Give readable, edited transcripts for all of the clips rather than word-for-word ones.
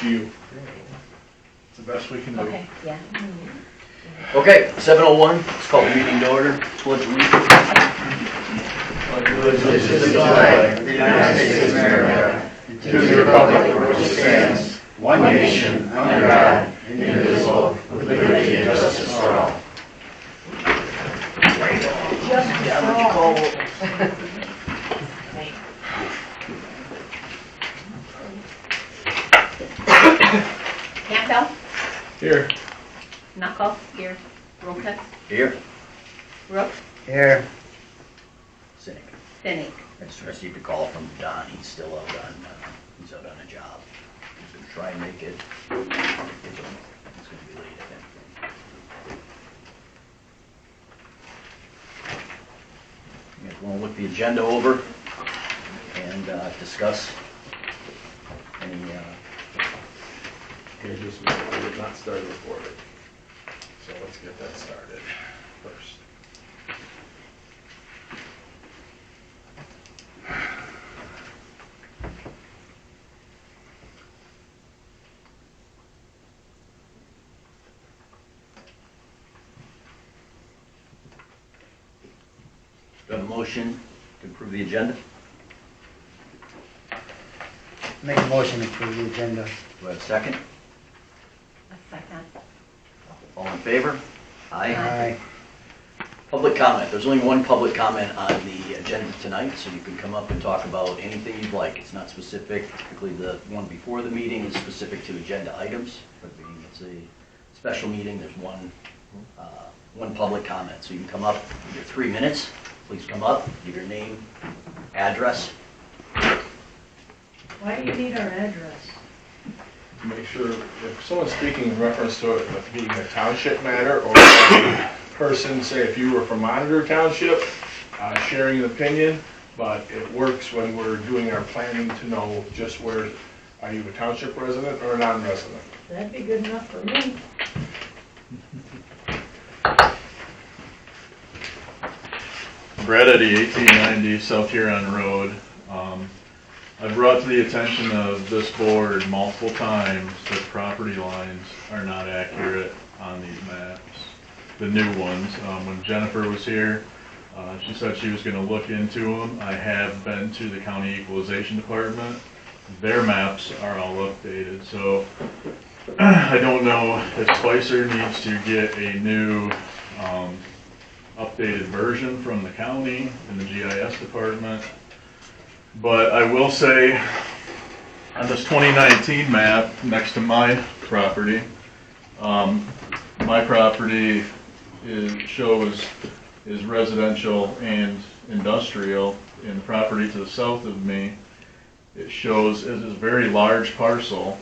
to you. It's the best we can do. Okay, yeah. Okay, 7:01, let's call the meeting to order. Pledge allegiance. Allegiance to the flag of the United States of America, to the republic for which it stands, one nation, under God, indivisible, with liberty and justice for all. Campbell, Here. Knuckle, here. Rokas, Here. Rook, Here. Cynic. Finnick. I just received a call from Don, he's still out on, he's out on a job. He's gonna try and make it. It's gonna be late, I think. You guys wanna look the agenda over and discuss any, We did not start recording. So let's get that started first. do I have a motion to approve the agenda? Make a motion to approve the agenda. Do I have a second? A second. All in favor? Aye. Public comment. There's only one public comment on the agenda tonight, so you can come up and talk about anything you'd like. It's not specific. Typically, the one before the meeting is specific to agenda items, but being it's a special meeting, there's one public comment. So you can come up, your 3 minutes. Please come up, give your name, address. Why do you need our address? Make sure if someone's speaking in reference to it being a township matter or a person, say if you were from Monitor Township, sharing an opinion, but it works when we're doing our planning to know just where, are you a township resident or a non-resident? That'd be good enough for me. Brad Eddy, 1890 South Huron Road. I've brought to the attention of this board multiple times that property lines are not accurate on these maps, the new ones. When Jennifer was here, she said she was going to look into them. I have been to the County Equalization Department. Their maps are all updated, so I don't know if Spicer needs to get a new updated version from the county and the GIS department. But I will say, on this 2019 map next to my property shows is residential and industrial, and the property to the south of me, it shows is a very large parcel.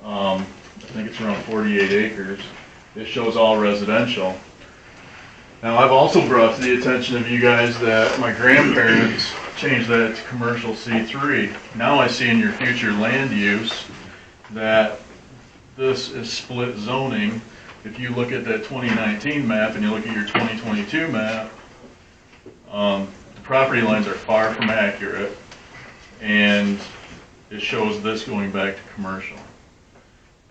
I think it's around 48 acres. It shows all residential. Now, I've also brought to the attention of you guys that my grandparents changed that to commercial C3. Now I see in your future land use that this is split zoning. If you look at that 2019 map and you look at your 2022 map, the property lines are far from accurate, and it shows this going back to commercial.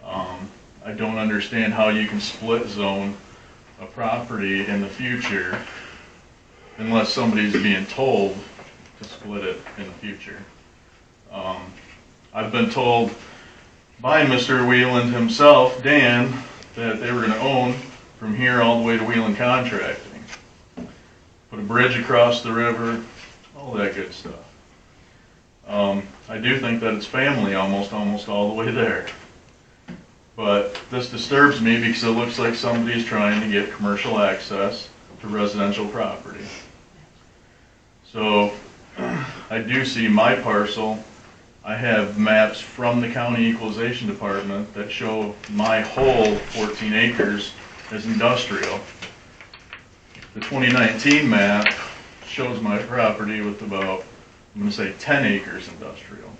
I don't understand how you can split zone a property in the future unless somebody's being told to split it in the future. I've been told by Mr. Wheeland himself, Dan, that they were going to own from here all the way to Wheeland Contracting. Put a bridge across the river, all that good stuff. I do think that it's family almost all the way there. But this disturbs me because it looks like somebody's trying to get commercial access to residential property. So I do see my parcel. I have maps from the County Equalization Department that show my whole 14 acres as industrial. The 2019 map shows my property with about, I'm going to say 10 acres industrial.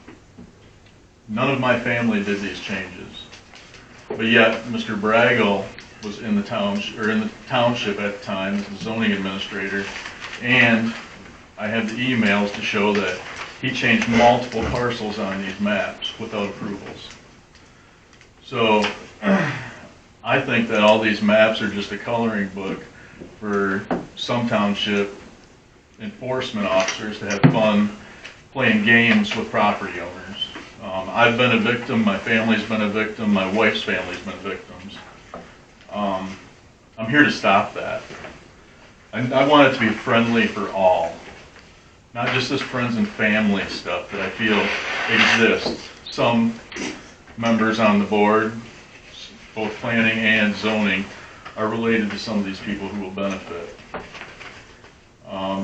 None of my family did these changes. But yet, Mr. Braggle was in the township at the time as the zoning administrator, and I have the emails to show that he changed multiple parcels on these maps without approvals. So I think that all these maps are just a coloring book for some township enforcement officers to have fun playing games with property owners. I've been a victim, my family's been a victim, my wife's family's been victims. I'm here to stop that. I want it to be friendly for all, not just this friends and family stuff that I feel exists. Some members on the board, both planning and zoning, are related to some of these people who will benefit.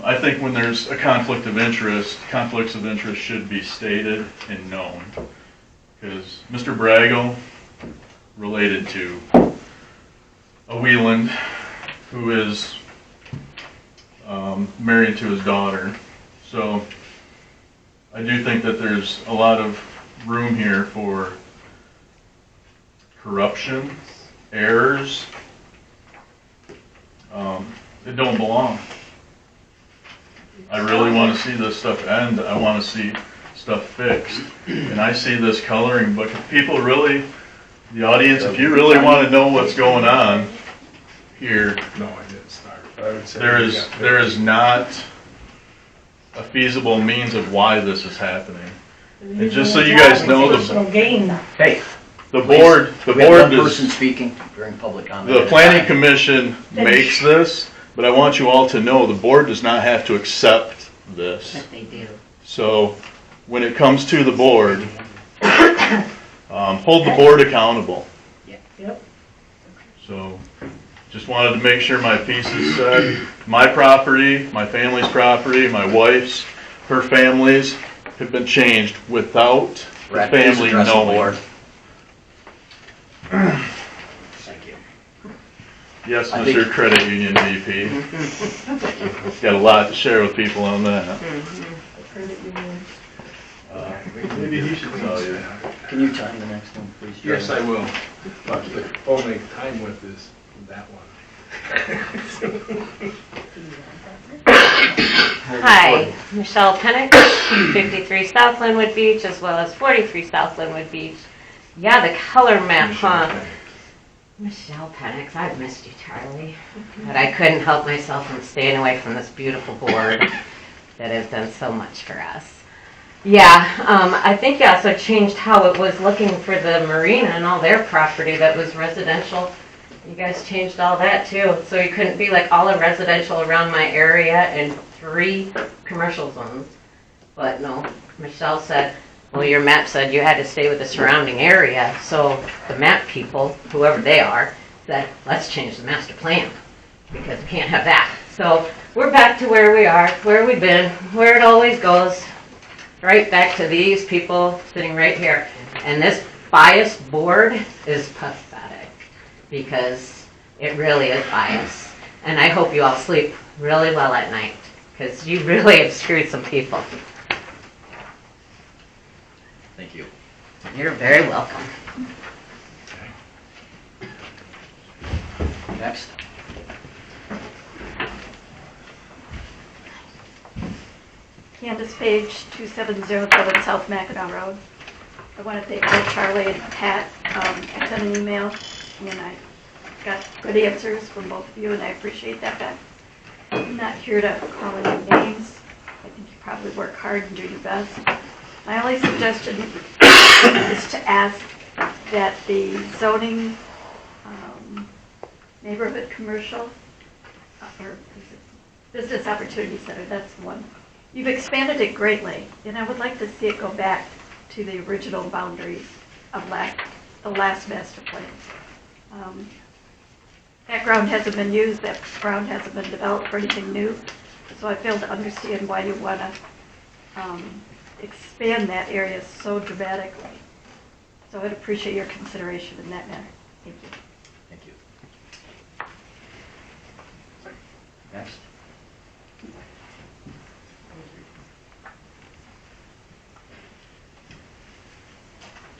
I think when there's a conflict of interest, conflicts of interest should be stated and known. Because Mr. Bragel related to a Wieland who is married to his daughter. So I do think that there's a lot of room here for corruption, errors. It don't belong. I really want to see this stuff end. I want to see stuff fixed. And I see this coloring book. If people really, the audience, if you really want to know what's going on here, No, I didn't start. I would say there is not a feasible means of why this is happening. And just so you guys know, Personal gain. Hey, the board we have one is, person speaking during public comment. the planning commission makes this, but I want you all to know the board does not have to accept this. But they do. So when it comes to the board, hold the board accountable. Yep. So just wanted to make sure my piece is said. My property, my family's property, my wife's, her family's have been changed without the Brad, please family address the knowing. board. Thank you. Yes, I Mr. think- Credit Union VP. Got a lot to share with people on that. Maybe he should tell you. Can you time the next one, please? Yes, I Jeremy? will. But the only time with is that one. Hi, Michelle Pennick, 53 South Linwood Beach, as well as 43 South Linwood Beach. Yeah, the color map, huh? Michelle Pennick, I've missed you, Charlie. But I couldn't help myself from staying away from this beautiful board that has done so much for us. Yeah, I think you also changed how it was looking for the marina and all their property that was residential. You guys changed all that too, so you couldn't be like all of residential around my area and 3 commercial zones. But no, Michelle said, well, your map said you had to stay with the surrounding area, so the map people, whoever they are, said, let's change the master plan, because we can't have that. So we're back to where we are, where we've been, where it always goes, right back to these people sitting right here. And this biased board is pathetic, because it really is biased. And I hope you all sleep really well at night, because you really have screwed some people. Thank you. You're very welcome. Next. Candace Page, 2707 South Mackinac Road. I want to thank both Charlie and Pat. I sent an email and I got good answers from both of you and I appreciate that, Pat. I'm not here to call any names. I think you probably work hard and do your best. My only suggestion is to ask that the zoning neighborhood commercial or business opportunity center, that's the one. You've expanded it greatly, and I would like to see it go back to the original boundaries of the last master plan. That ground hasn't been used, that ground hasn't been developed for anything new, so I fail to understand why you want to expand that area so dramatically. So I'd appreciate your consideration in that matter. Thank you. Thank you. Next.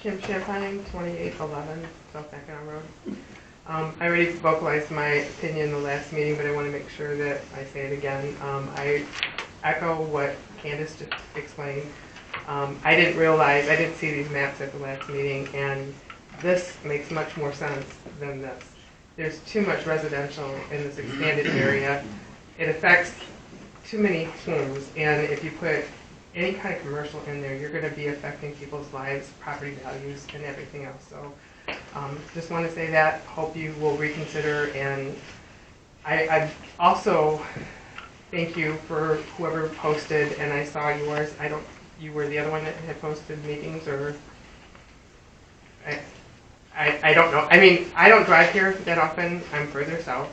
Kim Champagne, 2811 South Mackinac Road. I already vocalized my opinion in the last meeting, but I want to make sure that I say it again. I echo what Candace just explained. I didn't realize, I didn't see these maps at the last meeting, and this makes much more sense than this. There's too much residential in this expanded area. It affects too many homes, and if you put any kind of commercial in there, you're gonna be affecting people's lives, property values, and everything else. So, just want to say that, hope you will reconsider, and I also thank you for whoever posted, and I saw yours. You were the other one that had posted meetings, or, I don't know. I mean, I don't drive here that often, I'm further south.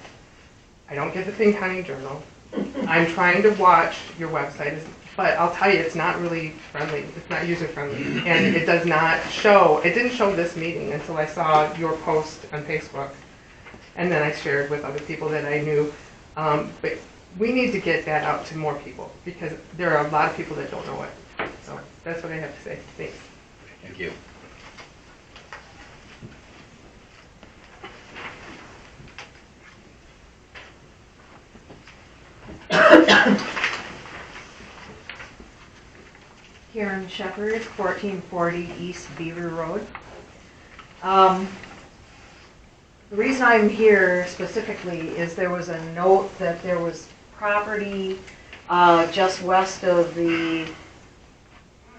I don't get the Thing County Journal. I'm trying to watch your website, but I'll tell you, it's not really friendly. It's not user-friendly. And it does not show, it didn't show this meeting until I saw your post on Facebook. And then I shared with other people that I knew. But we need to get that out to more people, because there are a lot of people that don't know it. So that's what I have to say. Thanks. Thank you. Karen Shepherd, 1440 East Beaver Road. The reason I'm here specifically is there was a note that there was property just west of the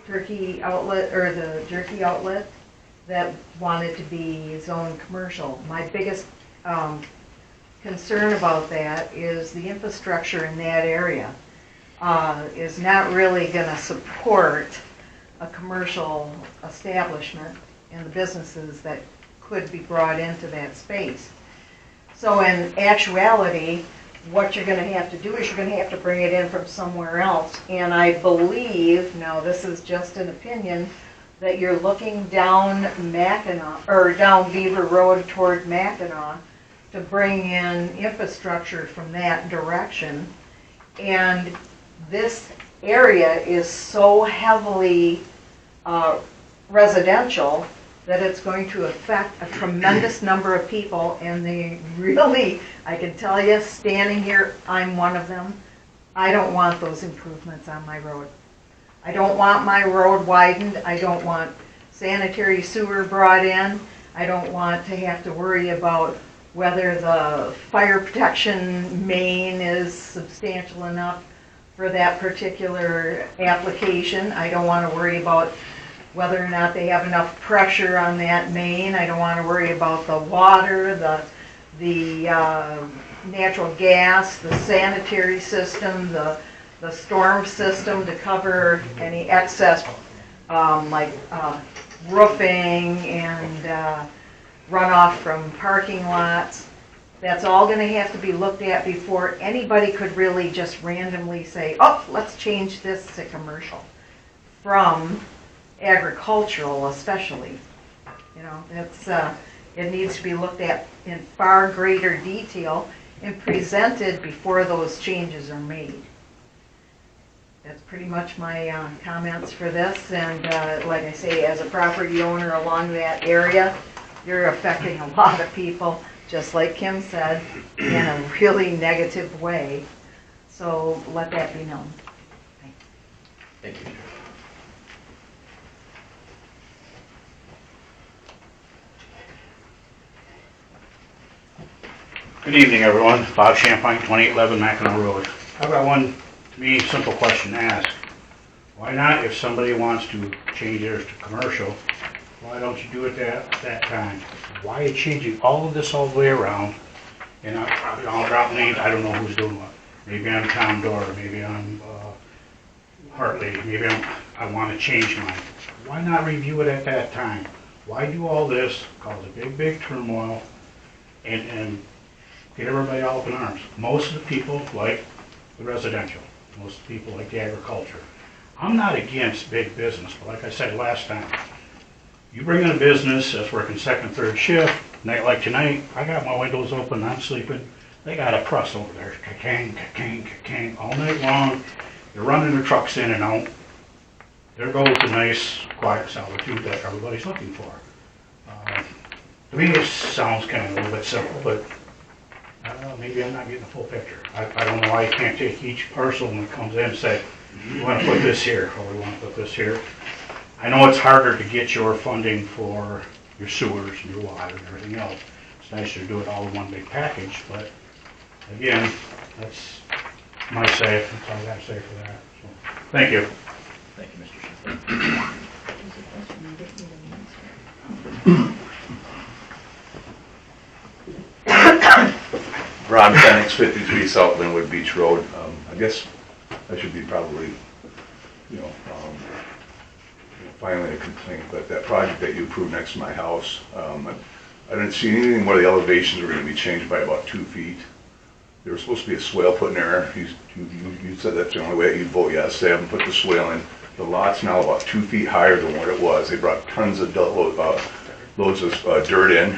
turkey outlet, or the jerky outlet, that wanted to be zoned commercial. My biggest concern about that is the infrastructure in that area is not really going to support a commercial establishment and the businesses that could be brought into that space. So in actuality, what you're going to have to do is you're going to have to bring it in from somewhere else. And I believe, now this is just an opinion, that you're looking down Mackinac, or down Beaver Road toward Mackinac, to bring in infrastructure from that direction. And this area is so heavily residential that it's going to affect a tremendous number of people, and they really, I can tell you, standing here, I'm one of them. I don't want those improvements on my road. I don't want my road widened. I don't want sanitary sewer brought in. I don't want to have to worry about whether the fire protection main is substantial enough for that particular application. I don't want to worry about whether or not they have enough pressure on that main. I don't want to worry about the water, the natural gas, the sanitary system, the storm system to cover any excess like roofing and runoff from parking lots. That's all going to have to be looked at before anybody could really just randomly say, oh, let's change this to commercial, from agricultural especially. You know, it needs to be looked at in far greater detail and presented before those changes are made. That's pretty much my comments for this, and like I say, as a property owner along that area, you're affecting a lot of people, just like Kim said, in a really negative way. So let that be known. Thank you. Good evening, everyone. Bob Champagne, 2811 Mackinac Road. I've got one, to me, simple question to ask. Why not, if somebody wants to change theirs to commercial, why don't you do it at that time? Why are you changing all of this all the way around? And I'll drop names, I don't know who's doing what. Maybe I'm Tom Dorr, maybe I'm Hartley, maybe I want to change mine. Why not review it at that time? Why do all this, cause a big, big turmoil, and get everybody all up in arms? Most of the people like the residential. Most of the people like the agriculture. I'm not against big business, but like I said last time, you bring in a business that's working second, third shift, night like tonight, I got my windows open, I'm sleeping, they got a press over there, ka-kang, ka-kang, ka-kang, all night long. They're running their trucks in and out. There goes the nice, quiet solitude that everybody's looking for. To me, this sounds kind of a little bit simple, but I don't know, maybe I'm not getting the full picture. I don't know why you can't take each parcel when it comes in and say, we want to put this here, or we want to put this here. I know it's harder to get your funding for your sewers, and your water, and everything else. It's nicer to do it all in one big package, but again, that's my say, that's all I gotta say for that. So, thank you. Thank you, Mr. Chairman. Ron Penix, 53 South Linwood Beach Road. I guess I should be probably, filing a complaint, but that project that you approved next to my house, I didn't see anything where the elevations were going to be changed by about 2 feet. There was supposed to be a swale put in there. You said that's the only way you'd vote yes. They haven't put the swale in. The lot's now about 2 feet higher than what it was. They brought tons of loads of dirt in.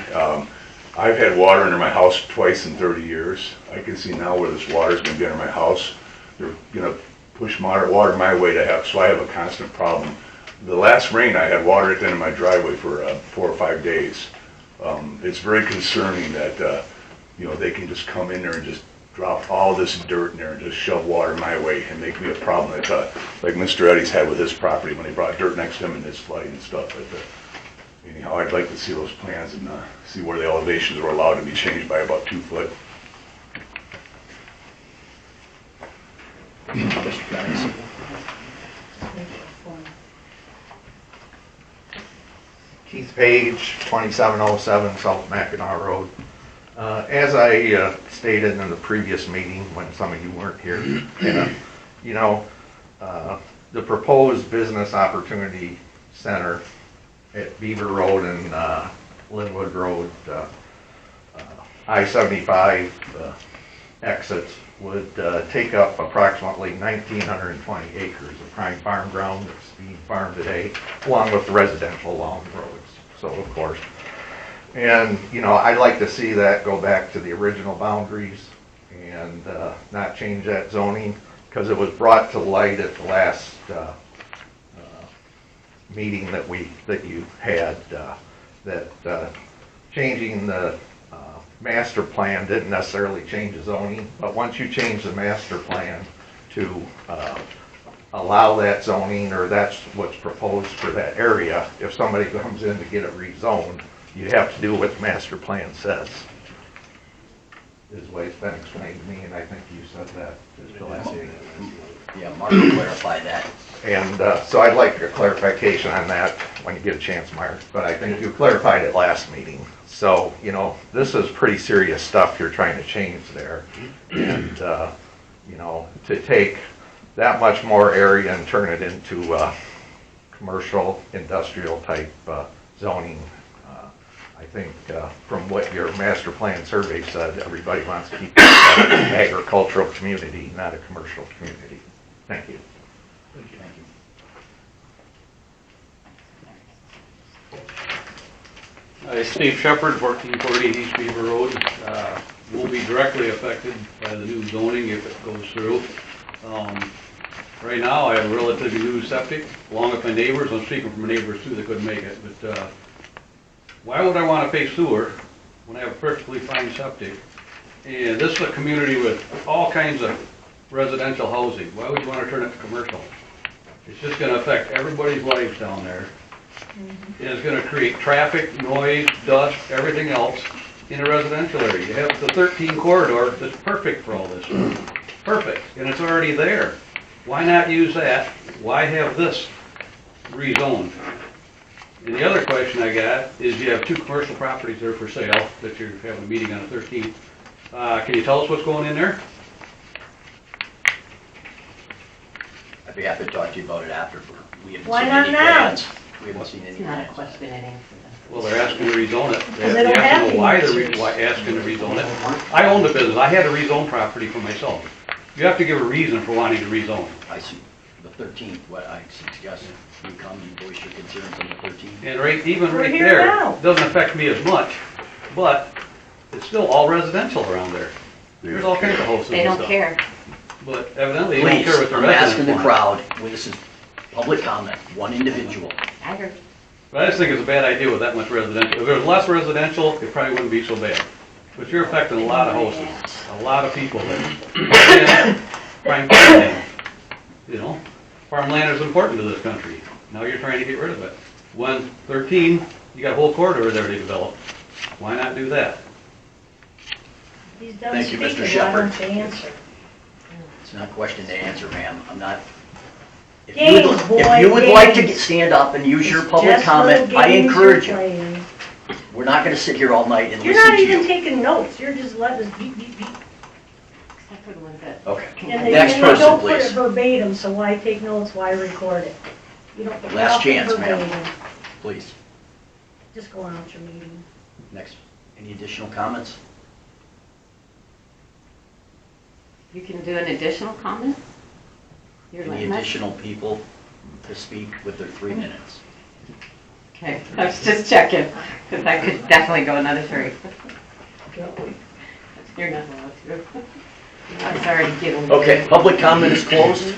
I've had water under my house twice in 30 years. I can see now where this water's going to be under my house. They're going to push moderate water my way so I have a constant problem. The last rain, I had water at the end of my driveway for 4 or 5 days. It's very concerning that, they can just come in there and just drop all this dirt in there and just shove water my way and make me a problem that, like Mr. Eddie's had with his property when they brought dirt next to him in his flood and stuff. But, anyhow, I'd like to see those plans and see where the elevations were allowed to be changed by about 2 foot. Mr. Penix. Keith Page, 2707 South Mackinac Road. As I stated in the previous meeting when some of you weren't here, the proposed business opportunity center at Beaver Road and Linwood Road, I-75 exits would take up approximately 1,920 acres of prime farm ground that's being farmed today, along with the residential along the roads. So, of course. And, I'd like to see that go back to the original boundaries and not change that zoning, because it was brought to light at the last meeting that you had, that changing the master plan didn't necessarily change the zoning, but once you change the master plan to allow that zoning, or that's what's proposed for that area, if somebody comes in to get it rezoned, you have to do what the master plan says, is the way it's been explained to me, and I think you said that at the last meeting. Yeah, Mark will clarify that. And so I'd like a clarification on that when you get a chance, Mark, but I think you clarified it last meeting. So, this is pretty serious stuff you're trying to change there. And, to take that much more area and turn it into commercial, industrial type zoning, I think from what your master plan survey said, everybody wants to keep it an agricultural community, not a commercial community. Thank you. Thank you. Steve Shepard, 1440 East Beaver Road. Will be directly affected by the new zoning if it goes through. Right now, I have a relatively new septic, along with my neighbors. I'm speaking for my neighbors too that couldn't make it. But why would I want to pay sewer when I have a perfectly fine septic? And this is a community with all kinds of residential housing. Why would you want to turn it to commercial? It's just going to affect everybody's lives down there. It's going to create traffic, noise, dust, everything else in a residential area. You have the 13 corridor that's perfect for all this. Perfect, and it's already there. Why not use that? Why have this rezoned? And the other question I got is you have 2 commercial properties there for sale that you're having a meeting on the 13th. Can you tell us what's going in there? I'd be happy to talk to you about it after. We haven't Why seen not any now? plans. We haven't seen any It's not a plans. question and answer. Well, they're asking to rezone it. And they don't have have to any know why they're answers. asking to rezone it. I owned a business. I had to rezone property for myself. You have to give a reason for wanting to rezone. I see. The 13th, what I suggest you come, you voice your concerns on the 13th. And even We're right here there, now. doesn't affect me as much, but it's still all residential around there. There's all kinds of houses They and don't stuff. care. But evidently, they don't Please, care what the I'm asking residents the want. crowd, well, this is public comment, one individual. I heard. But I just think it's a bad idea with that much residential. If there was less residential, it probably wouldn't be so bad. But you're affecting a lot of houses, a lot of people there. And prime farmland, farmland is important to this country. Now you're trying to get rid of it. When 13 You got a whole corridor there to develop. Why not do that? He's done Thank you, Mr. speaking, why Shepherd. don't you answer? It's not a question to answer, ma'am. I'm not. If Games, you would, boy, if you would like to games. stand up and use your It's public just little comment, I games encourage you're you. playing. We're not gonna sit here all night and You're listen not to even you. taking notes, you're just letting us beep, beep, beep. Except for the ones that. Okay. And they, Next and they person, don't put it please. verbatim, so why take notes, why record it? You don't put Last nothing chance, ma'am. verbatim. Please. Just go on with your meeting. Next. Any additional comments? You can do an additional comment? You're Any letting us- additional people to speak with their 3 minutes? Okay, I was just checking, because I could definitely go another 3. You're not allowed to. I'm sorry to give them. Okay, public comment is closed.